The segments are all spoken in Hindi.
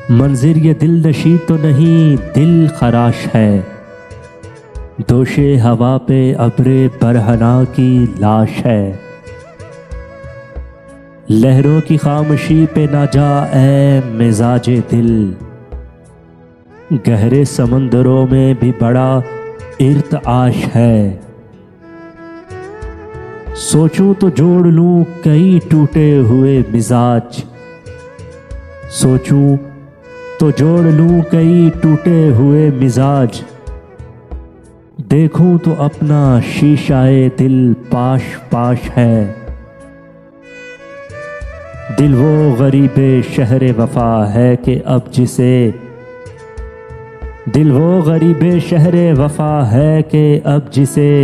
मंजिर ये दिल नशी तो नहीं दिल खराश है, दोशे हवा पे अब्रे बरहना की लाश है। लहरों की खामोशी पे ना जा ए मिजाजे दिल, गहरे समंदरों में भी बड़ा इर्तआश है। सोचूं तो जोड़ लूं कई टूटे हुए मिजाज, सोचूं तो जोड़ लूं कई टूटे हुए मिजाज। देखूं तो अपना शीशाए दिल पाश पाश है। दिल वो गरीबे शहरे वफा है कि अब जिसे, दिल वो गरीबे शहरे वफा है कि अब जिसे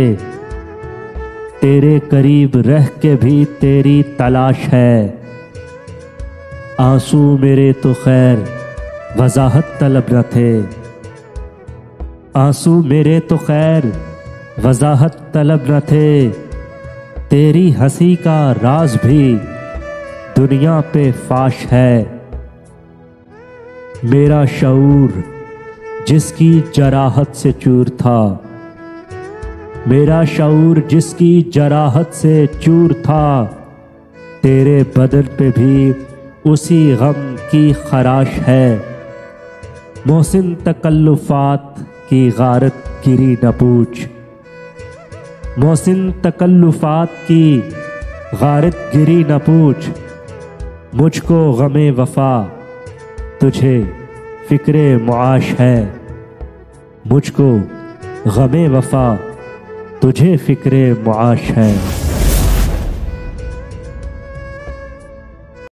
तेरे करीब रह के भी तेरी तलाश है। आंसू मेरे तो खैर वजाहत तलब न थे, आंसू मेरे तो खैर वजाहत तलब न थे। तेरी हंसी का राज भी दुनिया पे फाश है। मेरा शऊर जिसकी जराहत से चूर था, मेरा शऊर जिसकी जराहत से चूर था, तेरे बदन पे भी उसी गम की खराश है। मोहसिन तकल्लुफात की गारत गिरी न पूछ, मोहसिन तकल्लुफात की गारत गिरी न पूछ। मुझको गमे वफा तुझे फिक्रे मुआश है, मुझको गमे वफा तुझे फिक्रे मुआश है।